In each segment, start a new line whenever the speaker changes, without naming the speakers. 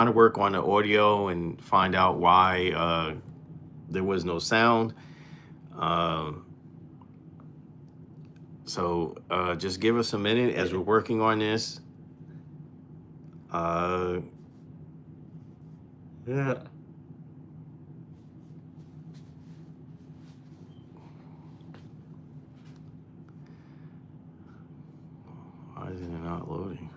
trying to work on the audio and find out why there was no sound. Um, so just give us a minute as we're working on this. Uh,
Yeah.
why is it not loading?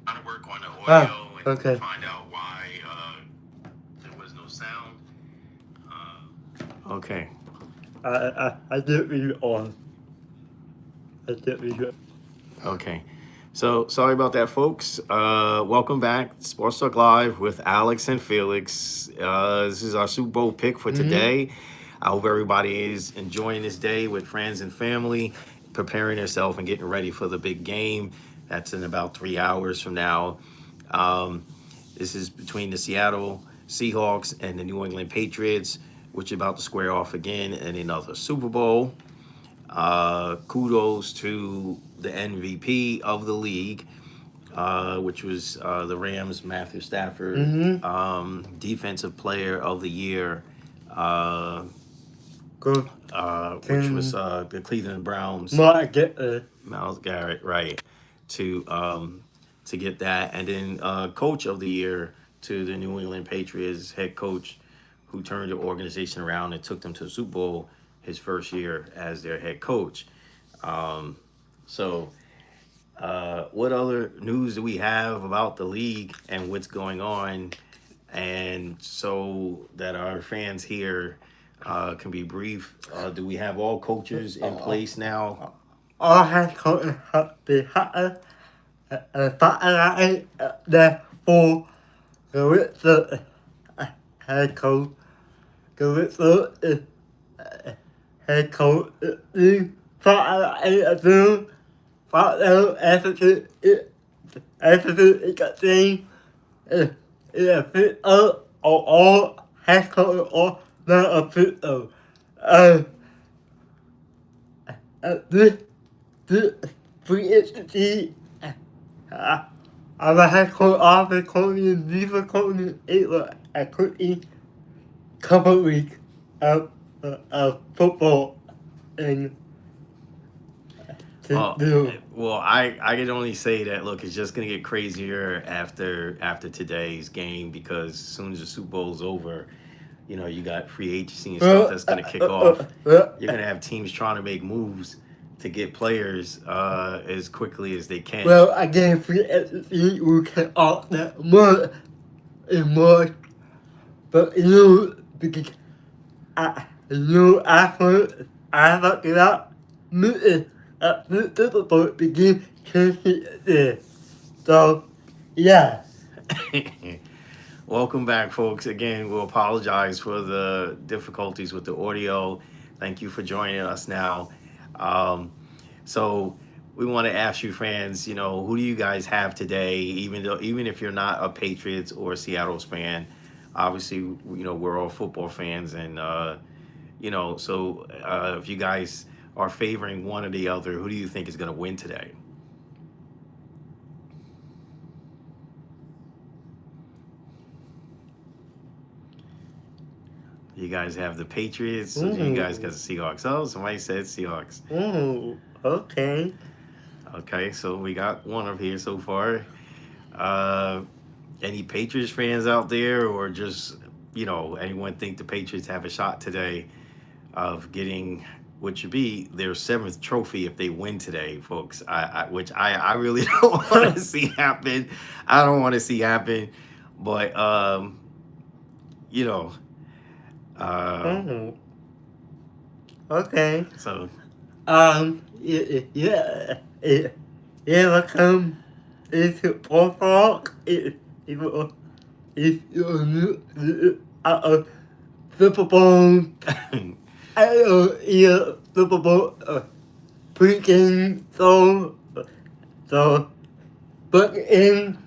Trying to work on the audio and
Okay.
find out why there was no sound. Okay.
I didn't read it on. I didn't read it.
Okay. So sorry about that, folks. Welcome back, Sports Talk Live with Alex and Felix. This is our Super Bowl pick for today. I hope everybody is enjoying this day with friends and family, preparing themselves and getting ready for the big game. That's in about 3 hours from now. Um, this is between the Seattle Seahawks and the New England Patriots, which are about to square off again in another Super Bowl. Kudos to the MVP of the league, which was the Rams, Matthew Stafford. Defensive Player of the Year, uh,
Good.
which was the Cleveland Browns,
Might get
Miles Garrett, right, to to get that, and then Coach of the Year to the New England Patriots head coach, who turned the organization around and took them to the Super Bowl his first year as their head coach. So, what other news do we have about the league and what's going on? And so that our fans here can be brief, do we have all coaches in place now?
all has come the spotlight there for the Witzer head coach. The Witzer head coach the spotlight the spotlight attitude is a thing. It fit up all has come or not a fit up. This free agency I'm a head coach, offensive coach, and defensive coach. It was a quickly couple weeks of football and to do.
Well, I can only say that look, it's just gonna get crazier after today's game because as soon as the Super Bowl's over, you got free agency and stuff that's gonna kick off. You're gonna have teams trying to make moves to get players as quickly as they can.
Well, again, free agency, we can opt that more and more. But because I fucked it up. The Super Bowl begin Tuesday. So, yeah.
Welcome back, folks. Again, we'll apologize for the difficulties with the audio. Thank you for joining us now. So we want to ask you, fans, who do you guys have today? Even if you're not a Patriots or Seattle's fan, obviously, we're all football fans, and so if you guys are favoring one or the other, who do you think is going to win today? You guys have the Patriots, or you guys got the Seahawks? Oh, somebody said Seahawks.
Okay.
Okay, so we got one up here so far. Any Patriots fans out there, or just anyone think the Patriots have a shot today of getting what should be their seventh trophy if they win today, folks? Which I really don't want to see happen. I don't want to see happen, but you know,
Okay.
so
Welcome. It's your talk. It's your new Super Bowl. Super Bowl pregame. So, book in.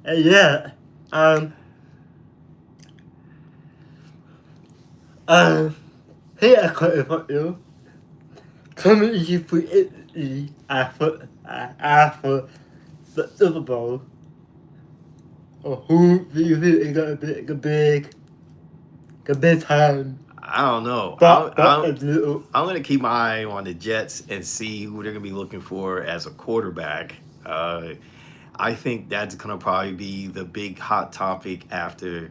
Yeah. Um. Here I cut it for you. Coming into free agency after the Super Bowl. Who do you think is gonna be a big time?
I don't know.
But
I'm going to keep my eye on the Jets and see who they're going to be looking for as a quarterback. I think that's going to probably be the big hot topic after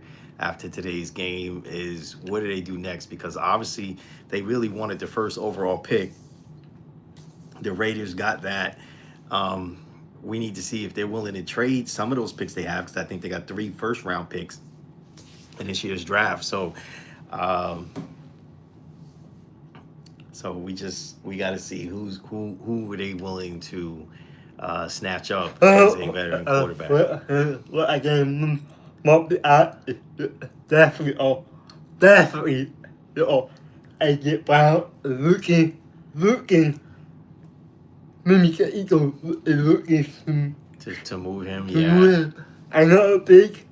today's game is what do they do next? Because obviously they really wanted the first overall pick. The Raiders got that. We need to see if they're willing to trade some of those picks they have because I think they got 3 first-round picks in this year's draft. So we got to see who are they willing to snatch up as a veteran quarterback.
What again? Might be definitely, AJ Brown looking. Maybe the Eagles is looking
To move him,
to
yeah.
win. I know big.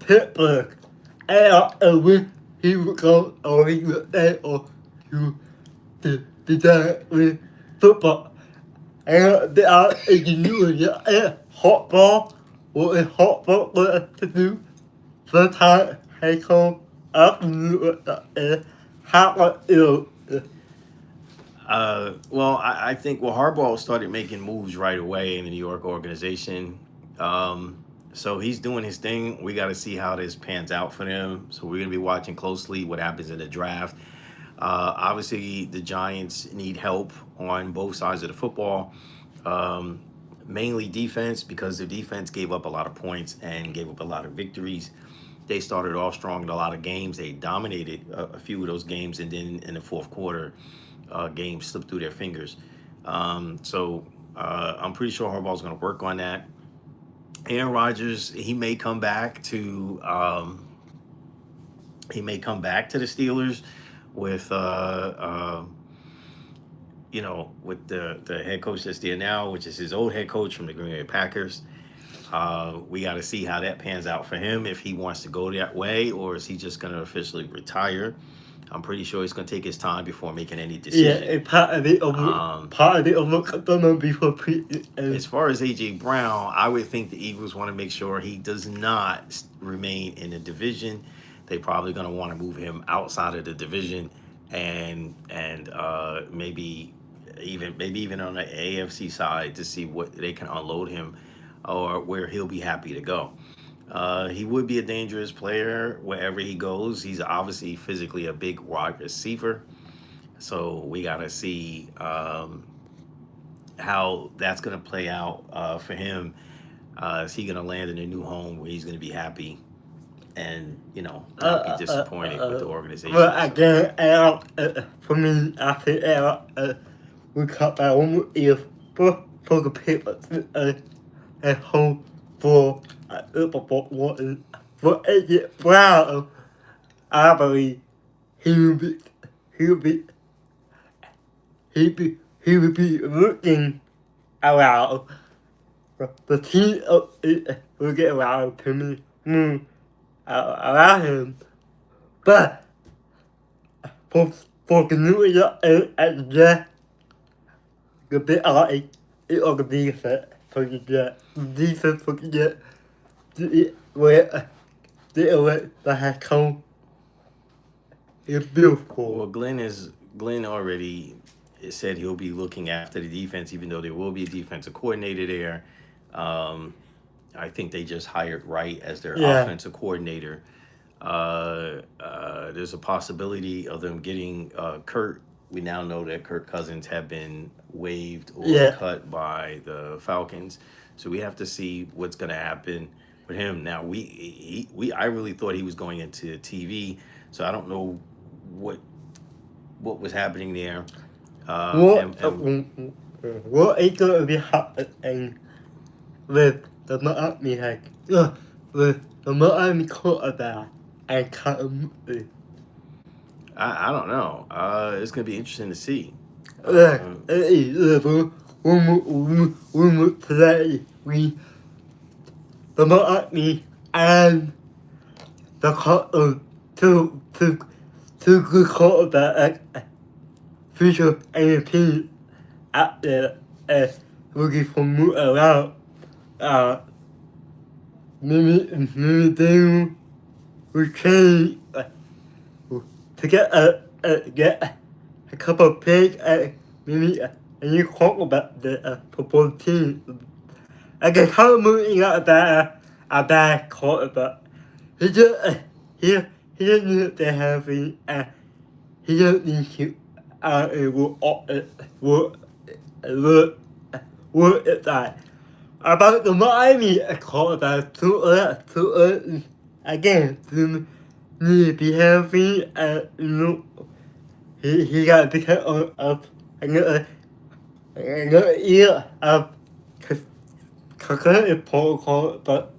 Pittsburgh. And win. He would go or he would stay or to be done with football. And they are doing hot ball. What is hot ball to do? First time head coach up and how about you?
Well, I think Harbaugh started making moves right away in the New York organization. So he's doing his thing. We got to see how this pans out for them. So we're going to be watching closely what happens in the draft. Obviously, the Giants need help on both sides of the football. Mainly defense because the defense gave up a lot of points and gave up a lot of victories. They started off strong in a lot of games. They dominated a few of those games, and then in the fourth quarter, games slipped through their fingers. So I'm pretty sure Harbaugh's going to work on that. Aaron Rodgers, he may come back to the Steelers with with the head coach that's there now, which is his old head coach from the Green Bay Packers. We got to see how that pans out for him, if he wants to go that way or is he just going to officially retire. I'm pretty sure he's going to take his time before making any decision.
Yeah, part of it over before
as far as A.J. Brown, I would think the Eagles want to make sure he does not remain in the division. They're probably going to want to move him outside of the division and maybe even on the AFC side to see what they can unload him or where he'll be happy to go. He would be a dangerous player wherever he goes. He's obviously physically a big wide receiver. So we got to see how that's going to play out for him. Is he going to land in a new home where he's going to be happy and, not be disappointed with the organization?
But again, for me, I think we cut that one more year for the Patriots and home for for AJ Brown. I believe he will be looking around. The team will get around to me, around him. But for the New York and Jets, the big eye is on the defense for the Jets. The defense for the Jets, where the head coach is beautiful.
Well, Glenn already said he'll be looking after the defense, even though there will be a defensive coordinator there. I think they just hired Wright as their offensive coordinator. There's a possibility of them getting Kurt. We now know that Kirk Cousins have been waived or cut by the Falcons. So we have to see what's going to happen with him. Now, I really thought he was going into TV, so I don't know what was happening there.
What is going to be happening with the Miami quarterback and Cotton?
I don't know. It's going to be interesting to see.
One more play. The Miami and the Cotton two good quarterback future MVP out there looking for move around. Maybe they will change to get a couple of picks maybe a new quarterback the football team. I can count moving out a bad quarterback. He just he just need to have he just needs to work it out. About the Miami quarterback too early again to need to be healthy and he got to be of another year of concurrent protocol, but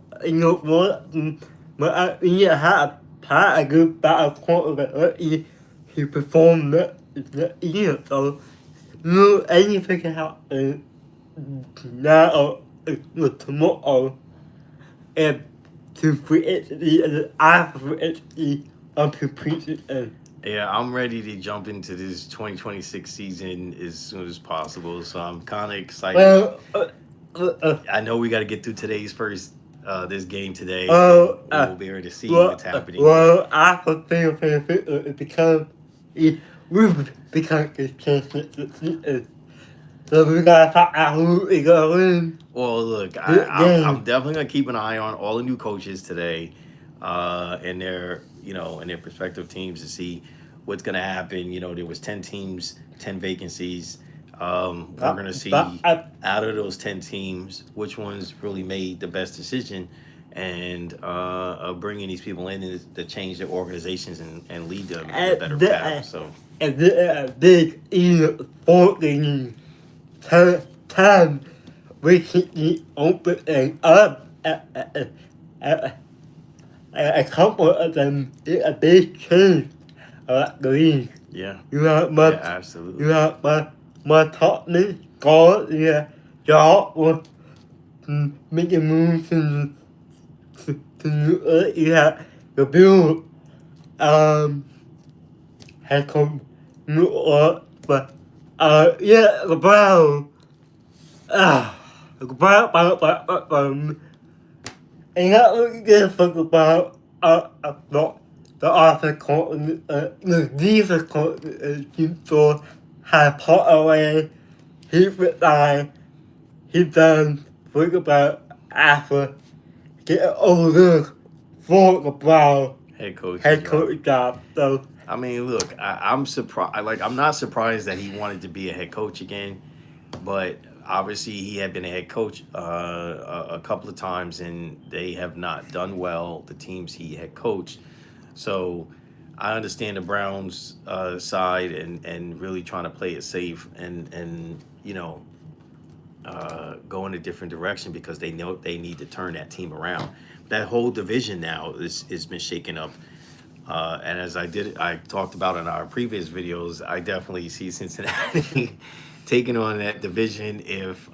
what we had a good battle quarterback. He performed the year, so anything can happen now or tomorrow. And to create the after it of completion.
Yeah, I'm ready to jump into this 2026 season as soon as possible. So I'm kind of excited. I know we got to get through today's first this game today. We'll be able to see what's happening.
Well, after it becomes it will become a chance. So we gotta find out who is gonna win.
Well, look, I'm definitely gonna keep an eye on all the new coaches today, and their and their prospective teams to see what's gonna happen. There was 10 teams, 10 vacancies. We're gonna see out of those 10 teams which ones really made the best decision, and bringing these people in to change their organizations and lead them in a better path. So,
and the big important time we keep opening up a couple of them is a big change of the league.
Yeah.
You
Absolutely.
have my top men guard job was making moves to you have the Bill had come but the Brown and that was good for the Brown the offense the defense coordinator for had put away he resigned he done think about after get overlooked for the Brown
head coach
job. So
I mean, look, I'm surprised. Like, I'm not surprised that he wanted to be a head coach again, but obviously he had been a head coach a couple of times, and they have not done well. The teams he had coached, so I understand the Browns' side and really trying to play it safe and go in a different direction because they know they need to turn that team around. That whole division now is been shaken up. And as I talked about in our previous videos, I definitely see Cincinnati taking on that division if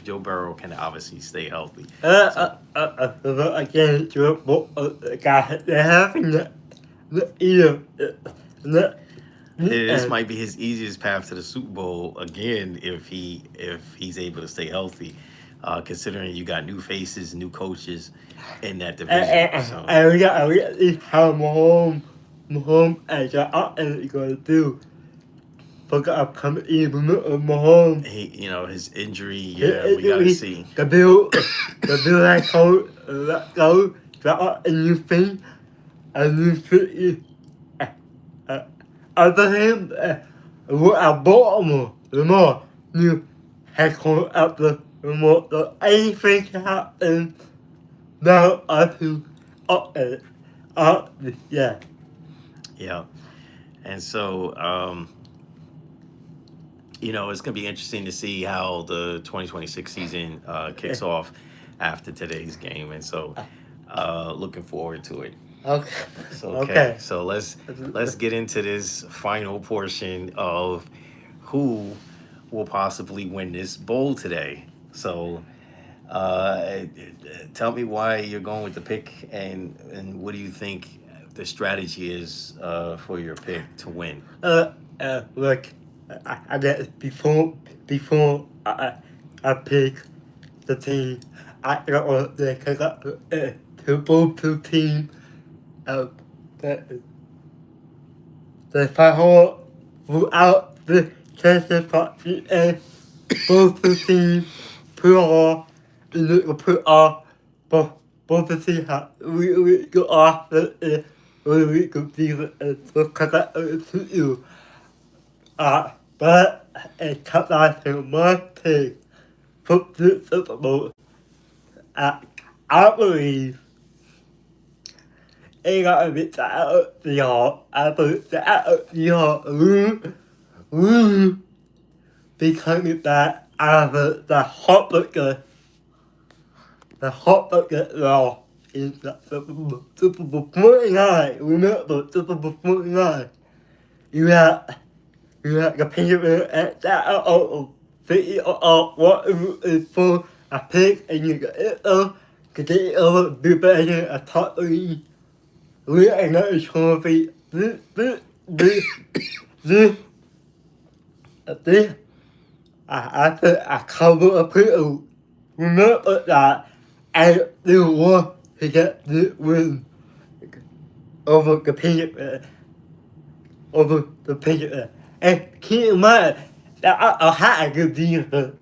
Joe Burrow can obviously stay healthy.
Again, they're having
This might be his easiest path to the Super Bowl again if he's able to stay healthy. Considering you got new faces, new coaches in that division. So.
And we got how Mahomes as is going to do for the upcoming year. Mahomes,
his injury. Yeah, we got to see.
The Bill that coach go got a new thing, Other him, we're at Baltimore. The more new head coach out the more anything can happen now up yeah.
Yeah. And so it's gonna be interesting to see how the 2026 season kicks off after today's game. And so looking forward to it.
Okay.
So let's get into this final portion of who will possibly win this bowl today. So, tell me why you're going with the pick, and what do you think the strategy is for your pick to win.
Look, I guess before I pick the team, I got to pick up to both two teams. The final throughout the Kansas Party and both the teams put off both the teams have really good offense and really good defense because I to you. But it comes down to one thing for the Super Bowl. I believe it got a bit the Seahawks. I believe the Seahawks lose because of that. I believe the heartbreaker law is the Super Bowl 49. Remember Super Bowl 49. You have the Patriots at that what is for a pick and you get it because they do better a top three. We are not sure if this I put a cover of people. Remember that I do want to get this win over the Patriots. And keep in mind that I had a good defense.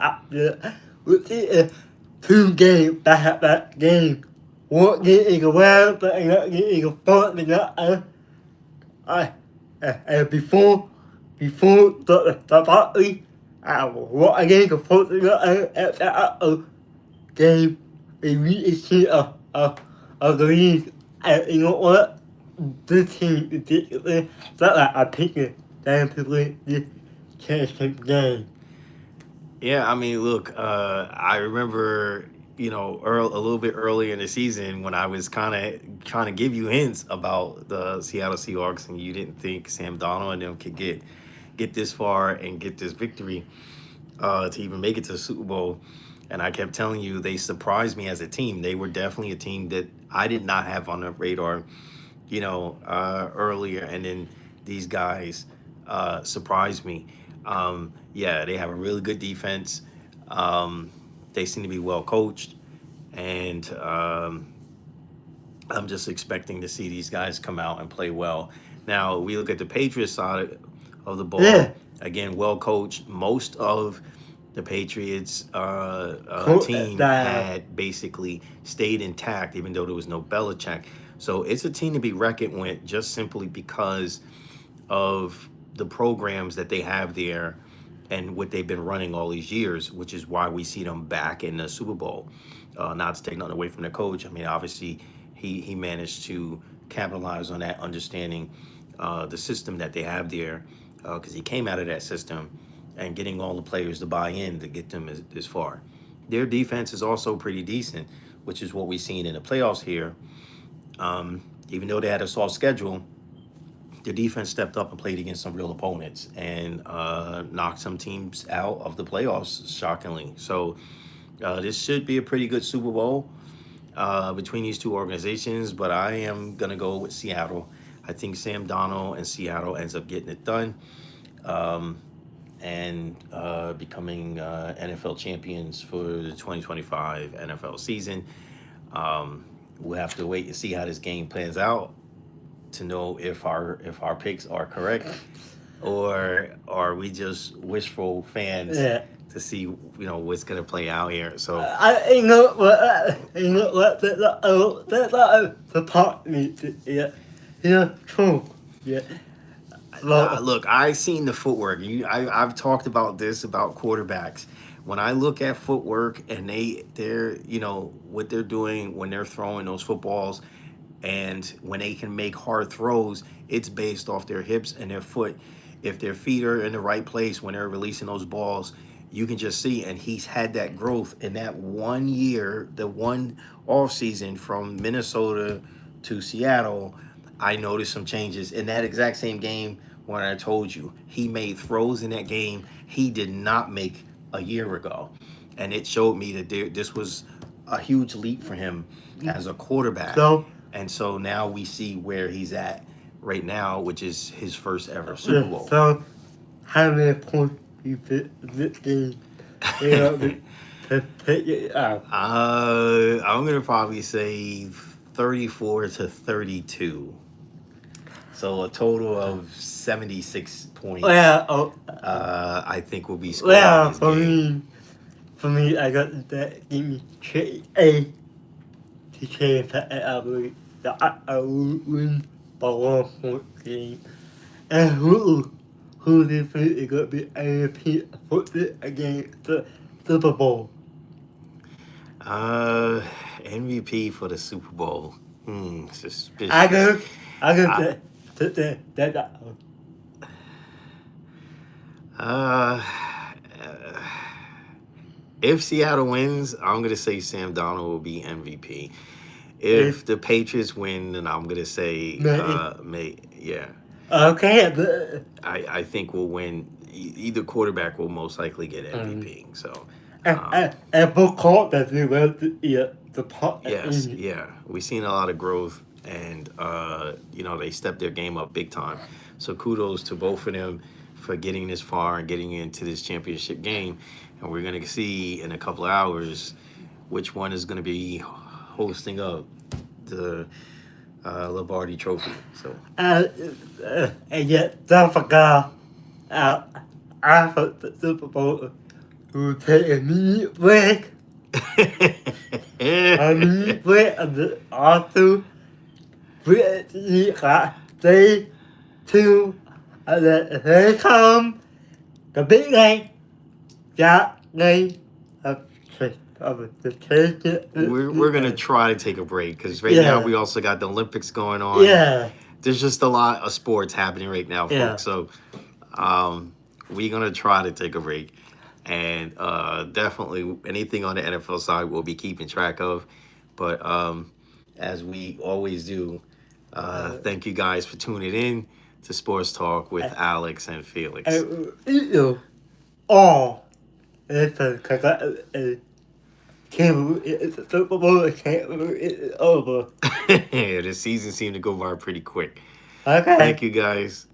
Out there. Which is 2 games back game. One game is a round, but another game is a fun. And before the party, I was against the first game. We really see a the league. And you know what? This team is ridiculous. That's like I picked it down to win this championship game.
Yeah, I mean, look, I remember, a little bit earlier in the season when I was kind of trying to give you hints about the Seattle Seahawks, and you didn't think Sam Darnold and them could get this far and get this victory to even make it to the Super Bowl. And I kept telling you they surprised me as a team. They were definitely a team that I did not have on the radar, earlier, and then these guys surprised me. Yeah, they have a really good defense. They seem to be well coached, and I'm just expecting to see these guys come out and play well. Now we look at the Patriots side of the ball.
Yeah.
Again, well coached. Most of the Patriots team had basically stayed intact, even though there was no Belichick. So it's a team to be reckoned with, just simply because of the programs that they have there and what they've been running all these years, which is why we see them back in the Super Bowl. Not to take nothing away from the coach. I mean, obviously, he managed to capitalize on that, understanding the system that they have there, because he came out of that system and getting all the players to buy in to get them as far. Their defense is also pretty decent, which is what we've seen in the playoffs here. Even though they had a soft schedule, the defense stepped up and played against some real opponents and knocked some teams out of the playoffs, shockingly. So this should be a pretty good Super Bowl between these two organizations, but I am going to go with Seattle. I think Sam Darnold and Seattle ends up getting it done and becoming NFL champions for the 2025 NFL season. We'll have to wait and see how this game plans out to know if our picks are correct, or are we just wishful fans to see what's gonna play out here. So
the part true. Yeah.
Look, I've seen the footwork. I've talked about this about quarterbacks. When I look at footwork and they're what they're doing when they're throwing those footballs, and when they can make hard throws, it's based off their hips and their foot. If their feet are in the right place when they're releasing those balls, you can just see. And he's had that growth in that 1 year, the one off season from Minnesota to Seattle. I noticed some changes in that exact same game when I told you he made throws in that game he did not make a year ago. And it showed me that this was a huge leap for him as a quarterback.
So
And so now we see where he's at right now, which is his first ever Super
Yeah,
Bowl.
so how many points you fit this game? You know, to pick it out.
I'm gonna probably say 34-32. So a total of 76 points.
Well,
I think will be scored in
well,
this game.
for me, I got that game A to change that I believe that I will win by 1 point game. And who do you think is gonna be MVP for it against the Super Bowl?
Uh, MVP for the Super Bowl. Suspicious.
I go
I-
that.
Uh, if Seattle wins, I'm gonna say Sam Donald will be MVP. If the Patriots win, then I'm gonna say yeah.
Okay, but,
I think we'll win. Either quarterback will most likely get MVP. So
and both quarterbacks do well the part.
yes, yeah, we've seen a lot of growth, and they stepped their game up big time. So kudos to both of them for getting this far and getting into this championship game. And we're gonna see in a couple of hours which one is gonna be hosting up the Lombardi Trophy. So
And yet, don't forget, I thought the Super Bowl would take a minute break. A minute break, and the also we got day two, and then here come the big game. That game of the championship.
we're gonna try to take a break because right
Yeah.
now we also got the Olympics going on.
Yeah.
There's just a lot of sports happening right now, folks.
Yeah.
So we're gonna try to take a break, and definitely anything on the NFL side we'll be keeping track of. But as we always do, thank you guys for tuning in to Sports Talk with Alex and Felix.
It's a Super Bowl. It's over.
The season seemed to go by pretty quick.
Okay.
Thank you guys.